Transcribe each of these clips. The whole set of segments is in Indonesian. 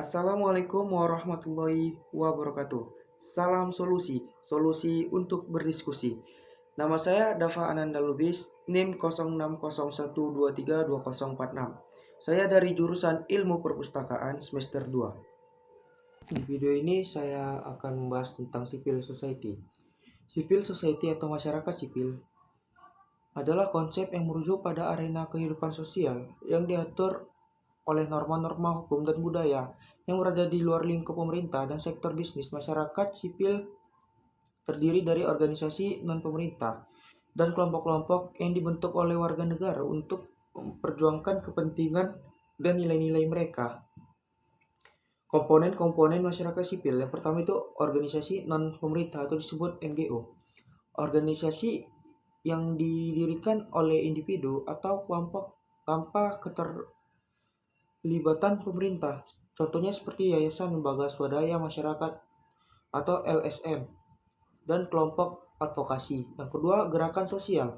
Assalamualaikum warahmatullahi wabarakatuh. Salam solusi, solusi untuk berdiskusi. Nama saya Dava Ananda Lubis, NIM 0601232046. Saya dari jurusan Ilmu Perpustakaan semester 2. Di video ini saya akan membahas tentang civil society. Civil society atau masyarakat sipil adalah konsep yang merujuk pada arena kehidupan sosial yang diatur oleh norma-norma hukum dan budaya yang berada di luar lingkup pemerintah dan sektor bisnis. Masyarakat sipil terdiri dari organisasi non-pemerintah dan kelompok-kelompok yang dibentuk oleh warga negara untuk memperjuangkan kepentingan dan nilai-nilai mereka. Komponen-komponen masyarakat sipil. Yang pertama itu organisasi non-pemerintah atau disebut NGO. Organisasi yang didirikan oleh individu atau kelompok tanpa keterlibatan pemerintah. Contohnya seperti Yayasan Lembaga Swadaya Masyarakat atau LSM dan kelompok advokasi. Yang kedua, gerakan sosial.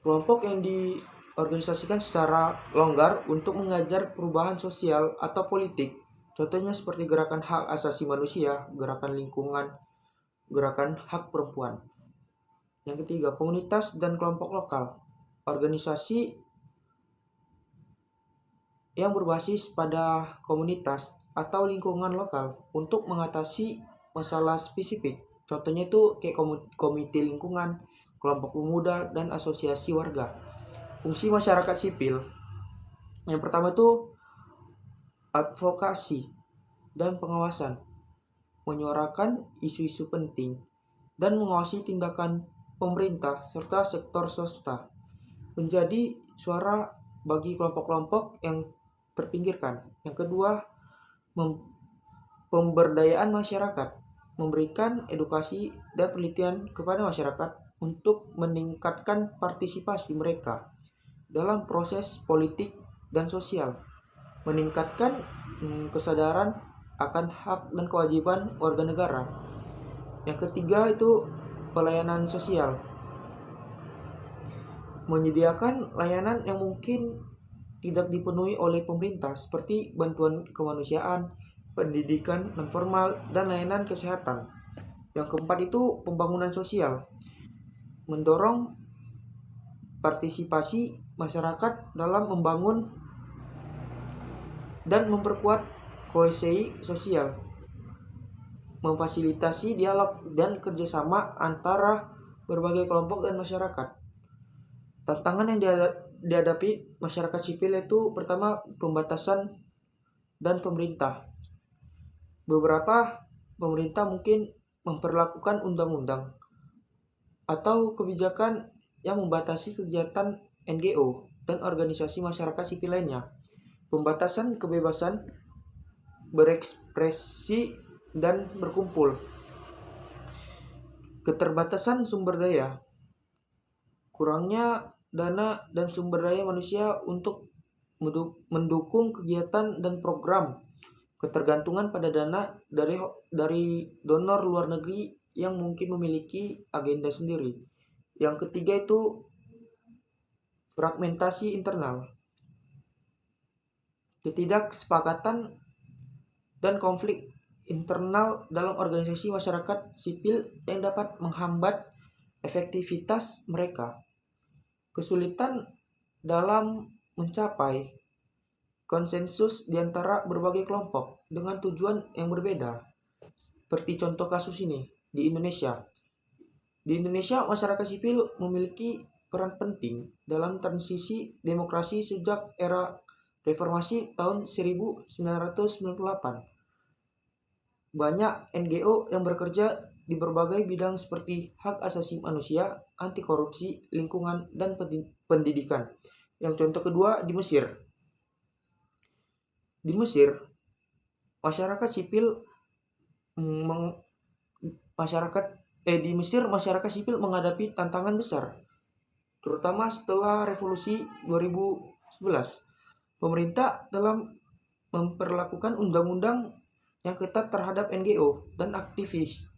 Kelompok yang diorganisasikan secara longgar untuk mengajar perubahan sosial atau politik. Contohnya seperti gerakan hak asasi manusia, gerakan lingkungan, gerakan hak perempuan. Yang ketiga, komunitas dan kelompok lokal. Organisasi yang berbasis pada komunitas atau lingkungan lokal untuk mengatasi masalah spesifik. Contohnya itu kayak komite lingkungan, kelompok pemuda, dan asosiasi warga. Fungsi masyarakat sipil. Yang pertama itu advokasi dan pengawasan. Menyuarakan isu-isu penting dan mengawasi tindakan pemerintah serta sektor swasta. Menjadi suara bagi kelompok-kelompok yang terpinggirkan. Yang kedua, pemberdayaan masyarakat, memberikan edukasi dan penelitian kepada masyarakat untuk meningkatkan partisipasi mereka dalam proses politik dan sosial, meningkatkan kesadaran akan hak dan kewajiban warga negara. Yang ketiga itu pelayanan sosial, menyediakan layanan yang mungkin tidak dipenuhi oleh pemerintah seperti bantuan kemanusiaan, pendidikan non-formal, dan layanan kesehatan. Yang keempat itu pembangunan sosial, mendorong partisipasi masyarakat dalam membangun dan memperkuat kohesi sosial, memfasilitasi dialog dan kerjasama antara berbagai kelompok dan masyarakat. Tantangan yang dihadapi masyarakat sipil itu pertama pembatasan dan pemerintah. Beberapa pemerintah mungkin memperlakukan undang-undang atau kebijakan yang membatasi kegiatan NGO dan organisasi masyarakat sipil lainnya. Pembatasan kebebasan berekspresi dan berkumpul. Keterbatasan sumber daya. Kurangnya dana dan sumber daya manusia untuk mendukung kegiatan dan program. Ketergantungan pada dana dari donor luar negeri yang mungkin memiliki agenda sendiri. Yang ketiga itu fragmentasi internal. Ketidaksepakatan dan konflik internal dalam organisasi masyarakat sipil yang dapat menghambat efektivitas mereka. Kesulitan dalam mencapai konsensus di antara berbagai kelompok dengan tujuan yang berbeda. Seperti contoh kasus ini di Indonesia. Di Indonesia, masyarakat sipil memiliki peran penting dalam transisi demokrasi sejak era reformasi tahun 1998. Banyak NGO yang bekerja di berbagai bidang seperti hak asasi manusia, anti korupsi, lingkungan, dan pendidikan. Yang contoh kedua di Mesir. Di Mesir, masyarakat sipil menghadapi tantangan besar, terutama setelah revolusi 2011. Pemerintah dalam memperlakukan undang-undang yang ketat terhadap NGO dan aktivis.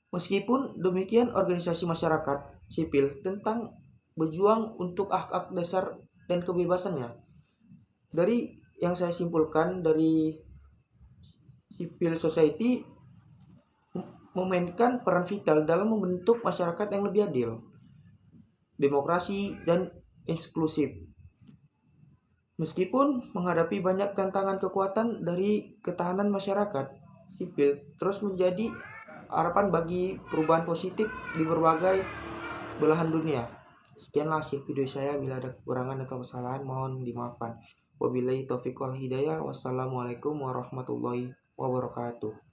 Meskipun demikian, organisasi masyarakat sipil tentang berjuang untuk hak-hak dasar dan kebebasannya. Dari yang saya simpulkan dari civil society memainkan peran vital dalam membentuk masyarakat yang lebih adil, demokrasi, dan inklusif. Meskipun menghadapi banyak tantangan, kekuatan dari ketahanan masyarakat sipil terus menjadi harapan bagi perubahan positif di berbagai belahan dunia. Sekianlah hasil video saya, bila ada kekurangan atau kesalahan mohon dimaafkan. Wabillahi taufiq wal hidayah. Wassalamualaikum warahmatullahi wabarakatuh.